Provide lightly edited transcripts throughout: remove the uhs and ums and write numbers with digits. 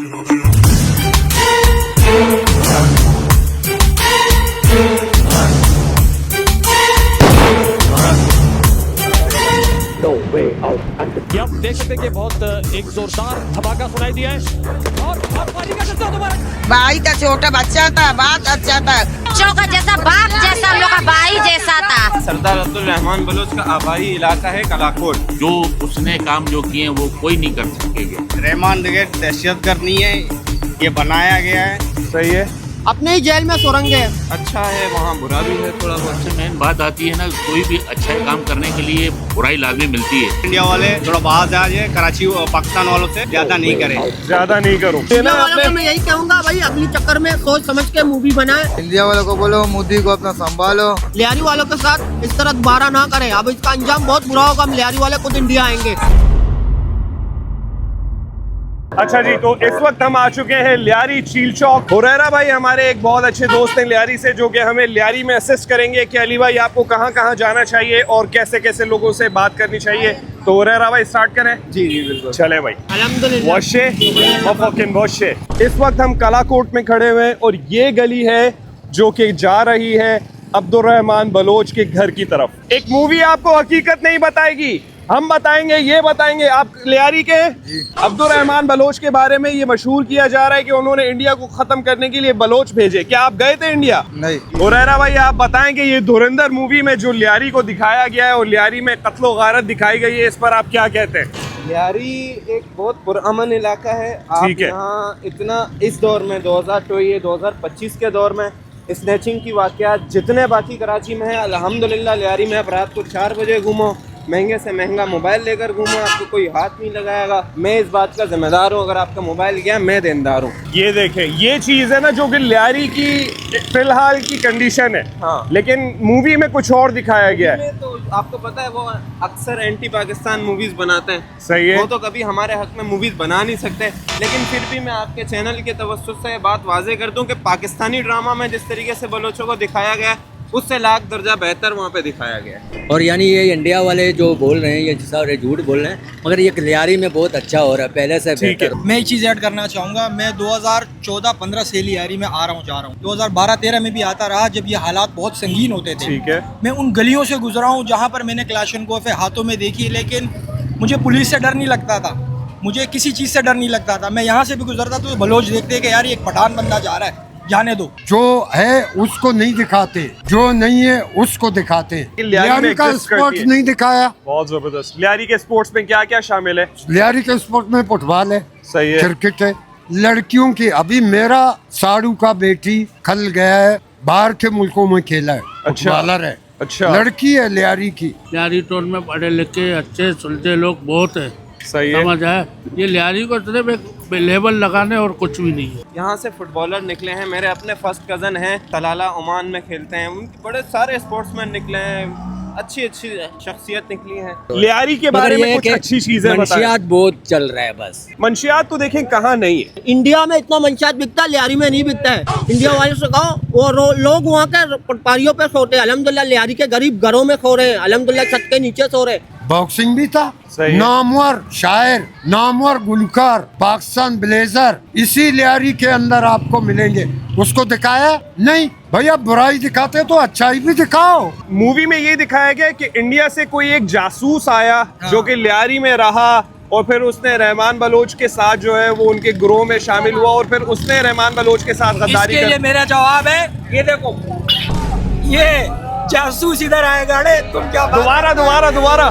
ये आप देख सकते हैं कि बहुत एक जोरदार धमाका सुनाई दिया है और पानी का जैसा दोबारा भाई था, छोटा बच्चा था, बात अच्छा था, बच्चों का जैसा बाप जैसा, हम लोग का भाई जैसा था। सरदार अब्दुल रहमान बलोच का आबाई इलाका है कलाकोट। जो उसने काम जो किए वो कोई नहीं कर सकेगा। रहमान ब्रिगेड दहशत करनी है, ये बनाया गया है। सही है, अपने ही जेल में सुरंग है। अच्छा है, वहाँ बुरा भी है थोड़ा बहुत। सबसे मेन बात आती है ना, कोई भी अच्छा काम करने के लिए बुराई लाजमी मिलती है। इंडिया वाले थोड़ा बाहर जा जाए, कराची पाकिस्तान वालों से ज्यादा नहीं करें, ज्यादा नहीं करो। इंडिया वालों को मैं यही कहूँगा भाई, अगली चक्कर में सोच समझ के मूवी बनाए। इंडिया वालों को बोलो मोदी को अपना संभालो। लियारी वालों के साथ इस तरह दोबारा ना करें। अब इसका अंजाम बहुत बुरा होगा। हम लियारी वाले खुद इंडिया आएंगे। अच्छा जी, तो इस वक्त हम आ चुके हैं लियारी चील चौक। हुरैरा भाई हमारे एक बहुत अच्छे दोस्त हैं लियारी से, जो कि हमें लियारी में असिस्ट करेंगे कि अली भाई आपको कहाँ कहाँ जाना चाहिए और कैसे कैसे लोगों से बात करनी चाहिए। तो हुरैरा भाई स्टार्ट करें। जी जी बिल्कुल। चले भाई। अल्हम्दुलिल्लाह। वशे इस वक्त हम कलाकोट में खड़े हुए हैं और ये गली है जो कि जा रही है अब्दुल रहमान बलोच के घर की तरफ। एक मूवी आपको हकीकत नहीं बताएगी, हम बताएंगे। ये बताएंगे आप लियारी के अब्दुल रहमान बलोच के बारे में ये मशहूर किया जा रहा है कि उन्होंने इंडिया को खत्म करने के लिए बलोच भेजे। क्या आप गए थे इंडिया? नहीं। हुरैरा भाई आप बताएं कि ये धुरंधर मूवी में जो लियारी को दिखाया गया है और लियारी में कत्लो गारत दिखाई गई है, इस पर आप क्या कहते हैं? लियारी एक बहुत पुरअमन इलाका है। आप ठीक है। यहाँ इतना इस दौर में 2025 के दौर में स्नैचिंग की वाक़यात जितने बाकी कराची में है, अल्हम्दुलिल्लाह लियारी में आप रात को 4 बजे घूमो, महंगे से महंगा मोबाइल लेकर घूमो, आपको कोई हाथ नहीं लगाएगा। मैं इस बात का जिम्मेदार हूँ, अगर आपका मोबाइल गया मैं देनदार हूँ। ये देखें, ये चीज है ना जो कि लियारी की फिलहाल की कंडीशन है। हाँ। लेकिन मूवी में कुछ और दिखाया गया है। में तो आपको पता है वो अक्सर एंटी पाकिस्तान मूवीज बनाते हैं। सही है। वो तो कभी हमारे हक में मूवीज बना नहीं सकते, लेकिन फिर भी मैं आपके चैनल के तवज्जुह से बात वाजे कर दूं कि पाकिस्तानी ड्रामा में जिस तरीके से बलोचों को दिखाया गया है, उससे लाख दर्जा बेहतर वहाँ पे दिखाया गया है। और यानी ये इंडिया वाले जो बोल रहे हैं ये सारे झूठ बोल रहे हैं, मगर ये लियारी में बहुत अच्छा हो रहा है पहले से बेहतर। मैं एक चीज़ ऐड करना चाहूँगा। मैं 2014-15 से लियारी में आ रहा हूँ। 2012-13 में भी आता रहा, जब ये हालात बहुत संगीन होते थे। ठीक है। मैं उन गलियों से गुजरा हूँ जहाँ पर मैंने क्लाशनकोफे हाथों में देखी, लेकिन मुझे पुलिस से डर नहीं लगता था, मुझे किसी चीज़ से डर नहीं लगता था। मैं यहाँ से भी गुजरता तो बलोच देखते कि यार ये एक पठान बंदा जा रहा है, जाने दो। जो है उसको नहीं दिखाते, जो नहीं है उसको दिखाते। लियारी का स्पोर्ट्स नहीं दिखाया। बहुत जबरदस्त। लियारी के स्पोर्ट्स में क्या क्या शामिल है? लियारी के स्पोर्ट्स में फुटबॉल है, सही है, क्रिकेट है, लड़कियों की। अभी मेरा साड़ू का बेटी खल गया है, बाहर के मुल्कों में खेला है, फुटबॉलर है। अच्छा। लड़की है लियारी की। लियारी टाउन में पढ़े लिखे अच्छे सुलझे लोग बहुत है। सही है। समझ है, ये लियारी को सिर्फ एक लेबल लगाने और कुछ भी नहीं है। यहाँ से फुटबॉलर निकले हैं, मेरे अपने फर्स्ट कज़न हैं, तलाला ओमान में खेलते हैं, उनके बड़े सारे स्पोर्ट्समैन निकले हैं, अच्छी अच्छी शख्सियत निकली है। लियारी के बारे में कुछ अच्छी चीजें बताएं। मंशियात बहुत चल रहा है बस। मंशियात तो देखें कहाँ नहीं है। इंडिया में इतना मंशियात बिकता है, लियारी में नहीं बिकता है। इंडिया वाले से कहो, वो लोग वहाँ के पटवारियों पे सोते हैं। अल्हम्दुलिल्लाह लियारी के गरीब घरों में सो रहे हैं, अल्हम्दुलिल्लाह छत के नीचे सो रहे हैं। बॉक्सिंग भी था, सही। नामवर शायर, नामवर गुलकार, पाकिस्तान ब्लेजर इसी लियारी के अंदर आपको मिलेंगे। उसको दिखाया नहीं भैया, बुराई दिखाते तो अच्छाई भी दिखाओ। मूवी में ये दिखाया गया कि इंडिया से कोई एक जासूस आया जो कि लियारी में रहा और फिर उसने रहमान बलोच के साथ जो है वो उनके ग्रोह में शामिल हुआ और फिर उसने रहमान बलोच के साथ गद्दारी इसके लिए मेरा जवाब है, ये देखो, ये जासूस इधर आएगा। तुम क्या दोबारा दोबारा दोबारा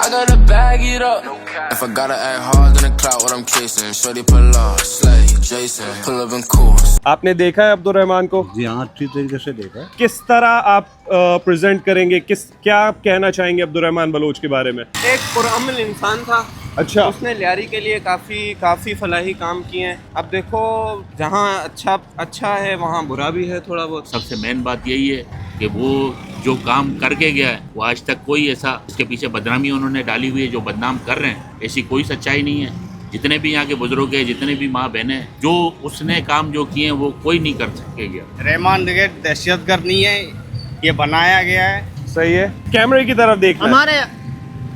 I gotta bag it up. If I gotta act hard, then the clout what I'm chasing. Shorty pull up, Slay, Jason, pull up in course. आपने देखा है अब्दुल रहमान को? जी हाँ, अच्छी तरीके से देखा है। किस तरह आप प्रेजेंट करेंगे, क्या आप कहना चाहेंगे अब्दुल रहमान बलोच के बारे में? एक पुरअमन इंसान था। अच्छा। उसने लियारी के लिए काफ़ी फलाही काम किए हैं। अब देखो, जहाँ अच्छा है वहाँ बुरा भी है थोड़ा बहुत। सबसे मेन बात यही है कि वो जो काम करके गया है वो आज तक कोई ऐसा इसके पीछे बदनामी उन्होंने डाली हुई है जो बदनाम कर रहे हैं, ऐसी कोई सच्चाई नहीं है। जितने भी यहाँ के बुजुर्ग हैं, जितने भी माँ बहनें, जो उसने काम जो किए हैं वो कोई नहीं कर सकेगा। रहमान देखिए दहशतगर्द नहीं है, ये बनाया गया है। सही है, कैमरे की तरफ देखना। हमारे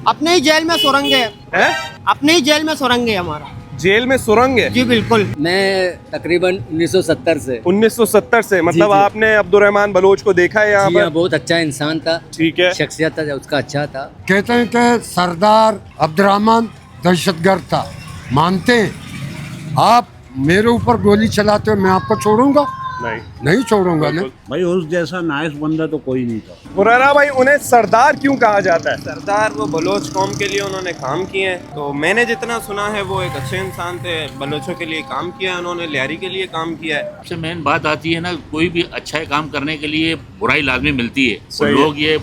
अपने ही जेल में सुरंग है, है? अपने ही जेल में सुरंग है हमारा। जेल में सुरंग है? जी बिल्कुल। मैं तकरीबन 1970 से 1970 से, मतलब जी। आपने अब्दुर्रहमान बलोच को देखा है यहाँ जी पर? हाँ, बहुत अच्छा इंसान था, ठीक है। शख्सियत था उसका अच्छा था। कहते हैं कि सरदार अब्दुर्रहमान दहशतगर्द था, मानते हैं? आप मेरे ऊपर गोली चलाते हो, मैं आपको छोड़ूंगा? नहीं छोड़ूंगा ना। भाई उस जैसा नाइस बंदा तो कोई नहीं था। हुरैरा भाई, उन्हें सरदार क्यों कहा जाता है? सरदार वो बलोच कौम के लिए उन्होंने काम किए हैं, तो मैंने जितना सुना है वो एक अच्छे इंसान थे, बलोचों के लिए काम किया है उन्होंने, लियारी के लिए काम किया है। सबसे मेन बात आती है ना, कोई भी अच्छा काम करने के लिए बुराई लाजमी मिलती है, और सही है। लोग ये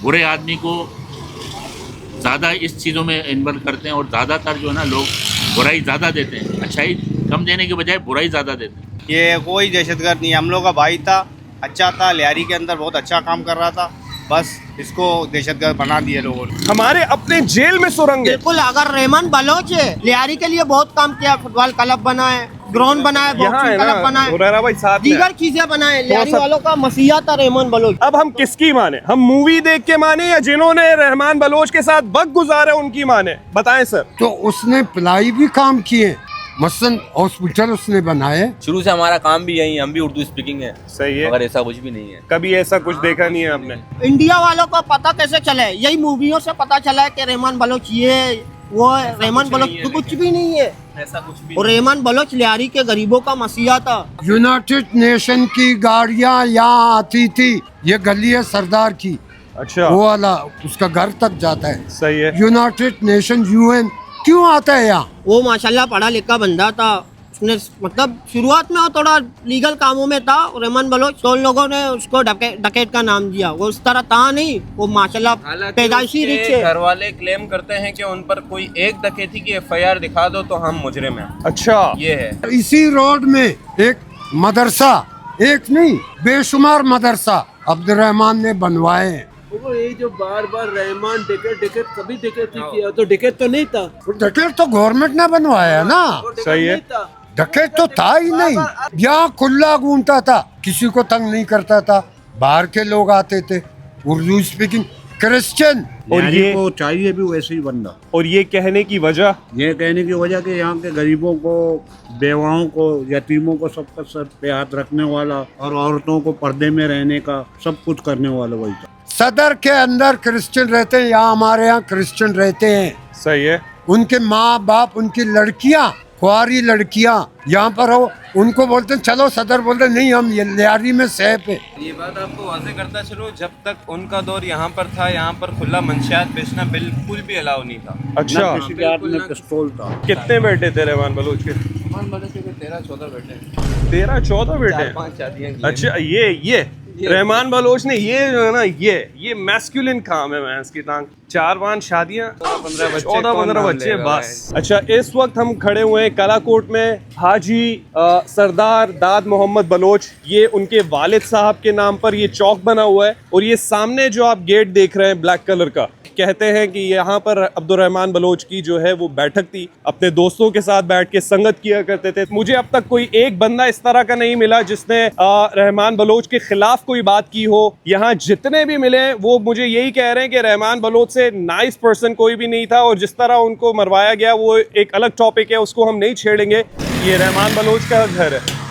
बुरे आदमी को ज़्यादा इस चीज़ों में इन्वॉल्व करते हैं, और ज़्यादातर जो है ना लोग बुराई ज़्यादा देते हैं, अच्छाई कम देने के बजाय बुराई ज़्यादा देते हैं। ये कोई दहशतगर्द नहीं, हम लोग का भाई था, अच्छा था, लियारी के अंदर बहुत अच्छा काम कर रहा था, बस इसको दहशतगर्द बना दिए लोगों ने। हमारे अपने जेल में सुरंग है? बिल्कुल, अगर रहमान बलोच है, लियारी के लिए बहुत काम किया, फुटबॉल क्लब बनाए, ग्राउंड बनाए, यहाँ है बॉक्सिंग ना क्लब बनाए, हुरैरा भाई, साथ में दीगर चीजें बनाए। लियारी सब- वालों का मसीहा था रहमान बलोच। अब हम किसकी माने? हम मूवी देख के माने या जिन्होंने रहमान बलोच के साथ वक्त गुजारा उनकी माने? बताएं सर। तो उसने प्लाई भी काम किए, मसलन हॉस्पिटल उसने बनाए। शुरू से हमारा काम भी यही, हम भी उर्दू स्पीकिंग है। सही है, मगर ऐसा कुछ भी नहीं है। कभी ऐसा कुछ देखा नहीं है आपने? इंडिया वालों को पता कैसे चले? यही मूवियों से पता चला है कि रहमान बलोच ये वो है। रहमान बलोच तो कुछ भी नहीं है, ऐसा कुछ भी और रहमान बलोच लियारी के गरीबों का मसीहा था। यूनाइटेड नेशन की गाड़ियां यहाँ आती थी, ये गली है सरदार की, अच्छा, वो वाला उसका घर तक जाता है। सही है। यूनाइटेड नेशन UN क्यों आता है यहाँ? वो माशाल्लाह पढ़ा लिखा बंदा था, उसने मतलब शुरुआत में वो थोड़ा लीगल कामों में था रहमान बलोच, तो उन लोगों ने उसको डकैत का नाम दिया। वो उस तरह था नहीं, वो माशाल्लाह पैदाइशी रिच है। घर वाले क्लेम करते हैं कि उन पर कोई एक डकैती की FIR दिखा दो तो हम मुजरिम हैं। अच्छा, ये है। इसी रोड में एक मदरसा, एक नहीं बेशुमार मदरसा अब्दुर्रहमान ने बनवाए हैं। ये जो बार बार रहमान डकैत कभी डकैती किया, तो डकैत तो नहीं था। डकैत तो गवर्नमेंट ने बनवाया है ना। सही है। डकैत तो था ही नहीं, यहाँ खुला घूमता था, किसी को तंग नहीं करता था, बाहर के लोग आते थे, उर्दू स्पीकिंग क्रिश्चियन। और ये को चाहिए भी वैसे ही बंदा। और ये कहने की वजह? ये कहने की वजह कि यहाँ के गरीबों को, बेवाओं को, यतीमों को सबका सर पे हाथ रखने वाला, और औरतों को पर्दे में रहने का सब कुछ करने वाला वही था। सदर के अंदर क्रिश्चियन रहते हैं, यहाँ हमारे यहाँ क्रिश्चियन रहते हैं। सही है। उनके माँ बाप, उनकी लड़कियाँ, कुंवारी लड़कियाँ यहाँ पर हो, उनको बोलते हैं चलो, सदर बोलते नहीं हम ये लियारी में सेफ है। ये बात आपको वाज़ेह करता चलो, जब तक उनका दौर यहाँ पर था, यहाँ पर खुला मंशियात बेचना बिल्कुल भी अलाउ नहीं था। अच्छा, किसी के हाथ में पिस्तौल था। कितने बेटे थे रहमान बलोच के? 13-14 बेटे, 13-14 बेटे। 4-5 शादियाँ की हैं। अच्छा, ये रहमान बलोच ने ये जो है ना, ये मैस्कुलिन काम है, मैं इसकी टांग 4-5 शादियां, 14-15 बच्चे बस। अच्छा, इस वक्त हम खड़े हुए हैं कलाकोट में। हाजी सरदार दाद मोहम्मद बलोच, ये उनके वालिद साहब के नाम पर ये चौक बना हुआ है, और ये सामने जो आप गेट देख रहे हैं ब्लैक कलर का, कहते हैं कि यहाँ पर अब्दुर्रहमान बलोच की जो है वो बैठक थी, अपने दोस्तों के साथ बैठ के संगत किया करते थे। मुझे अब तक कोई एक बंदा इस तरह का नहीं मिला जिसने रहमान बलोच के खिलाफ कोई बात की हो। यहाँ जितने भी मिले वो मुझे यही कह रहे हैं कि रहमान बलोच से नाइस पर्सन कोई भी नहीं था, और जिस तरह उनको मरवाया गया वो एक अलग टॉपिक है, उसको हम नहीं छेड़ेंगे। ये रहमान बलोच का घर है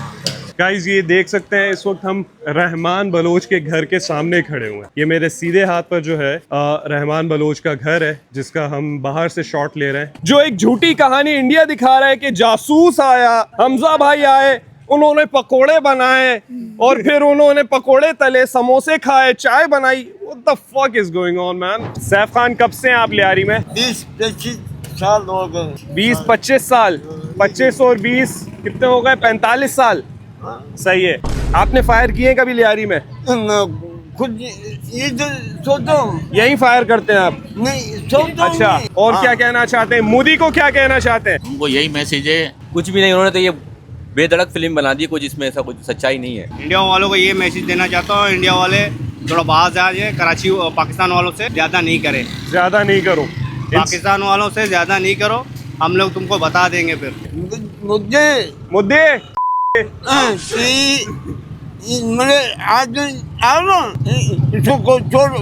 गाइस, ये देख सकते हैं। इस वक्त हम रहमान बलोच के घर के सामने खड़े हुए हैं। ये मेरे सीधे हाथ पर जो है रहमान बलोच का घर है, जिसका हम बाहर से शॉट ले रहे हैं। जो एक झूठी कहानी इंडिया दिखा रहा है कि जासूस आया, हमजा भाई आए, उन्होंने पकोड़े बनाए, और फिर उन्होंने पकोड़े तले, समोसे खाए, चाय बनाई। What the fuck is going on, man? Saif Khan, कब से हैं आप लियारी में? 20-25 साल हो गए। 20-25 साल। 25 और 20 कितने हो गए? 45 साल। सही है। आपने फायर किए कभी लियारी में? खुद ये जो सोचो, यही फायर करते हैं आप? नहीं सोचो। अच्छा, और क्या कहना चाहते हैं? मोदी को क्या कहना चाहते हैं? उनको यही मैसेज है, कुछ भी नहीं, उन्होंने तो ये बेधड़क फिल्म बना दी, कुछ इसमें ऐसा कुछ सच्चाई नहीं है। इंडिया वालों को ये मैसेज देना चाहता हूँ, इंडिया वाले थोड़ा बाहर जाए, कराची पाकिस्तान वालों से ज़्यादा नहीं करे, ज्यादा नहीं करो, पाकिस्तान वालों से ज़्यादा नहीं करो, हम लोग तुमको बता देंगे फिर। मुद्दे मेरे आज आओ ना, इसको छोड़ो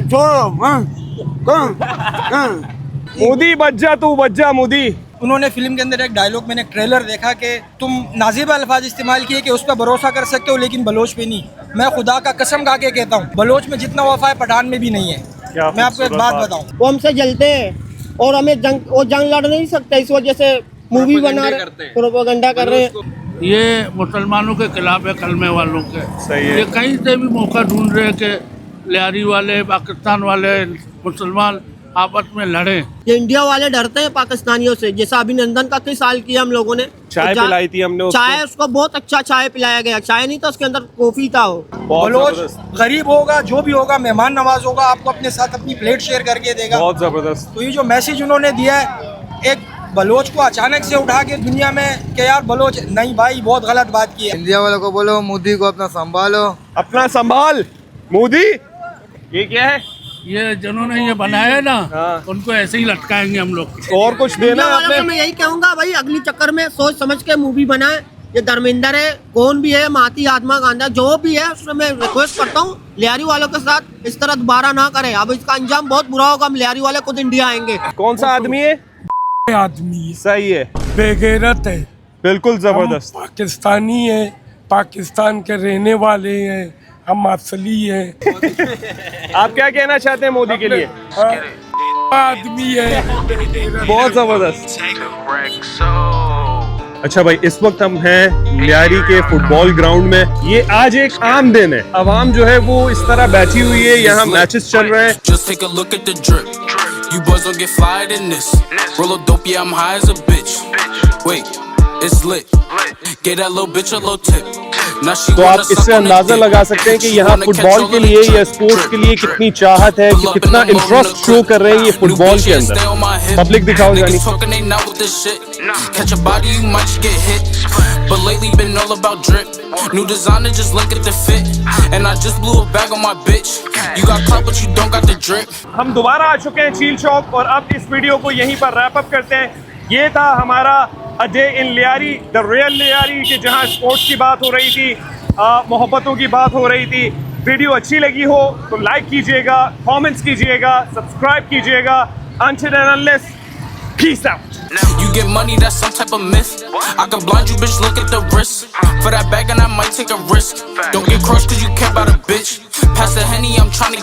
मोदी बच जा, तू बच जा मोदी। उन्होंने फिल्म के अंदर एक डायलॉग, मैंने एक ट्रेलर देखा कि तुम नाज़िब अल्फाज इस्तेमाल किए कि उस पर भरोसा कर सकते हो लेकिन बलोच पे नहीं। मैं खुदा का कसम खा के कहता हूँ बलोच में जितना वफा है पठान में भी नहीं है। मैं आपको एक बात बताऊँ, वो हमसे जलते हैं और हमें जंग लड़ नहीं सकते, इस वजह से मूवी बना रहे, प्रोपेगेंडा कर रहे हैं। ये मुसलमानों के खिलाफ है, कलमे वालों के। सही है। ये कहीं से भी मौका ढूंढ रहे हैं कि लियारी वाले, पाकिस्तान वाले, मुसलमान आपस में लड़े। ये इंडिया वाले डरते हैं पाकिस्तानियों से। जैसा अभिनंदन का कई साल किया हम लोगों ने, चाय पिलाई थी हमने उसको। चाय उसको बहुत अच्छा चाय पिलाया गया। चाय नहीं था उसके अंदर, कॉफी था। वो बलोच गरीब होगा, जो भी होगा, मेहमान नवाज होगा, आपको अपने साथ अपनी प्लेट शेयर करके देगा। बहुत जबरदस्त। तो ये जो मैसेज उन्होंने दिया है, एक बलोच को अचानक से उठा के दुनिया में कि यार बलोच नहीं, भाई बहुत गलत बात की है। इंडिया वालों को बोलो मोदी को अपना संभालो, अपना संभाल मोदी। ये क्या है? ये जिन्होंने ये बनाया है ना, उनको ऐसे ही लटकाएंगे हम लोग। और कुछ देना है आपने? मैं यही कहूँगा भाई, अगली चक्कर में सोच समझ के मूवी बनाए। ये धर्मेंद्र है, कौन भी है, माती आत्मा गांधा जो भी है, उसमें मैं रिक्वेस्ट करता हूँ लियारी वालों के साथ इस तरह दोबारा ना करे। अब इसका अंजाम बहुत बुरा होगा। हम लियारी वाले खुद इंडिया आएंगे। कौन सा आदमी है? आदमी सही है, बेगैरत है, बिल्कुल जबरदस्त। पाकिस्तानी है, पाकिस्तान के रहने वाले हैं, हम असली हैं। आप क्या कहना चाहते हैं मोदी के लिए? आदमी है, बहुत जबरदस्त। अच्छा भाई, इस वक्त हम हैं लियारी के फुटबॉल ग्राउंड में। ये आज एक आम दिन है, अवाम जो है वो इस तरह बैठी हुई है, यहाँ मैचेस चल रहे हैं। Just take a look at the drip. You boys don't get flyer than this. Roll a dope, yeah, I'm high as a bitch. Wait, it's lit. Get that little bitch a little tip. Now she तो आप इससे अंदाजा लगा सकते हैं कि यहाँ football के लिए या स्पोर्ट्स के लिए कितनी चाहत है, कि कितना इंटरेस्ट शो कर रहे हैं ये फुटबॉल के अंदर। पब्लिक दिखाओ जानी। Catch a body, you might just get hit. But lately been all about drip. New designer, just look at the fit. And I just blew a bag on my bitch. You got clout, but you don't got the drip. हम दोबारा आ चुके हैं चील चौक और अब इस video को यहीं पर रैप अप करते हैं। ये था हमारा a day in Lyari, the real Lyari, कि जहां स्पोर्ट्स की बात हो रही थी, मोहब्बतों की बात हो रही थी। वीडियो अच्छी लगी हो तो लाइक कीजिएगा, कमेंट्स कीजिएगा, सब्सक्राइब कीजिएगा। Until and unless, peace out. You get money, that's some type of myth. I can blind you, bitch, look at the wrist. For that bag and I might take a risk. Don't get crushed cause you care about a bitch. Pass the Henny, I'm tryna